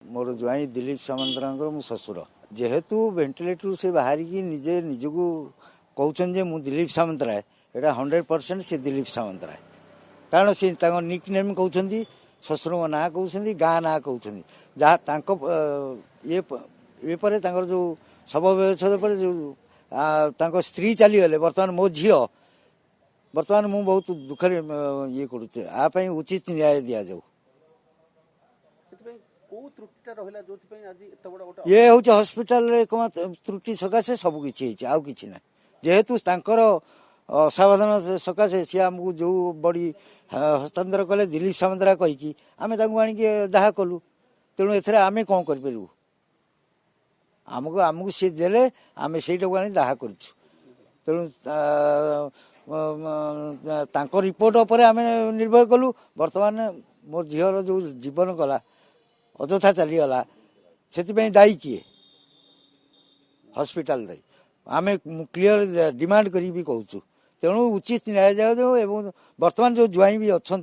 मोर ज्वाई दिलीप सामंतरांकर मो ससुर जेहेतु वेंटिलेटर से बाहर की निजे निजको कहउछन जे मु दिलीप सामंतराय एटा 100% से दिलीप सामंतराय कारण से निक नेम कहउछंती ससुर ना कहउछंती गाँ ना कहउछंती जहाँ तांको ये परे तांकर जो शव व्यवच्छेद पर जो तांको स्त्री चली गले वर्तमान मो झियो वर्तमान मु बहुत दुखरे ये करूचे आ पई उचित न्याय दिया जाऊ ये हूँ हस्पिटाल त्रुटि सकाशे सब किसी आउ कि ना जेहेतु असावधान सकाशे सी आमको जो बड़ी हस्तांतर कले दिलीप सामंतरा कहीकि आम आणिक दाह कलु तेणु एथरे आम कौन करूँ आमको आमको सी देले आम से दाह करूँ तेणु रिपोर्ट उपर आम निर्भर कलु बर्तमान मोर झीर जो जीवन गला अଯଥା चलीगला से दायी किए हस्पिटाल दायी आम क्लीयर डिमांड करी भी कहूँ तेणु उचित न्याय जाऊ एवं वर्तमान जो ज्वाई भी अच्छा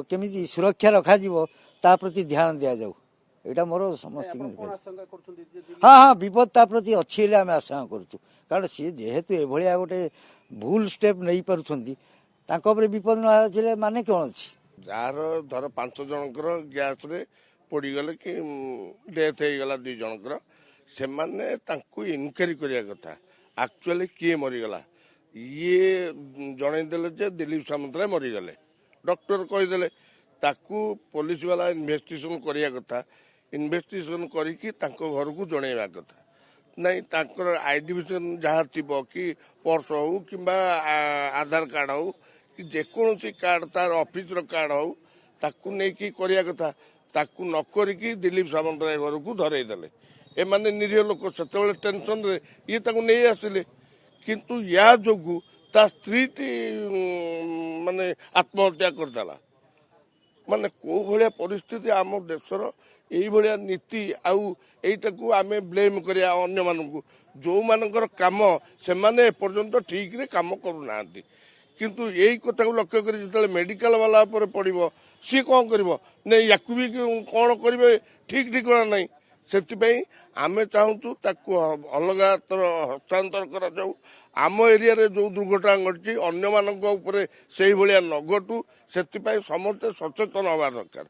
केमी सुरक्षा रखा ता प्रति ध्यान दि जाऊ यहाँ मोर समस्त हाँ हाँ विपद ता प्रति अच्छी आम आशंका करुँ कारण सी जेहेतु ये गोटे भूल स्टेप नहीं पार्टी विपद न माने कौन अच्छी जार धर 5 जनकर गैस रे पड़गले कि डेथ हो गला 2 जनकर से माने इनक्वारी करिया कथा एक्चुअली किए मरीगला ये जनईदेले जे दिलीप सामंतराय मरीगले डॉक्टर कहीदेले ताकू पुलिस वाला इन्वेस्टिगेशन करिया कथा इन्वेस्टिगेशन करिकी तांको घर को जनइबा कथा नहीं तांकर आइडेंटिफिकेशन जहाँ थिबो कि पर्स हो कि आधार कार्ड हो कि जेकोसी कार्ड तार ऑफिस रो कार्ड हो ताकू नहीं कि करिया कथा ताकू न करिकी दिलीप सामंतराय घर को धरई देले ए माने निरीह लोक सेतेबेले टेंशन रे ये ताकू नहीं आसिले किंतु या जोगु ता स्त्री माने आत्महत्या करदेला माने को भलिया परिस्थिति आम देशर यही भलिया नीति आउ एटाकू आमे ब्लेम करिया अन्य मानकू जो मानकर काम से माने एपर्यंत ठीक रे काम करूनांती किंतु यही कथा को लक्ष्य कर जो मेडिकल वाला पर पड़ो सी कौन कर नहीं या भी कौन करेंगे ठीक ठिकना नहीं से आम चाहूँ ताकू अलग हस्तांतर करा जाऊ आम एरिया रे जो दुर्घटना घटी अन्य मानक उपरे से भलिया न घटू से समस्ते सचेतन हवा दरकार।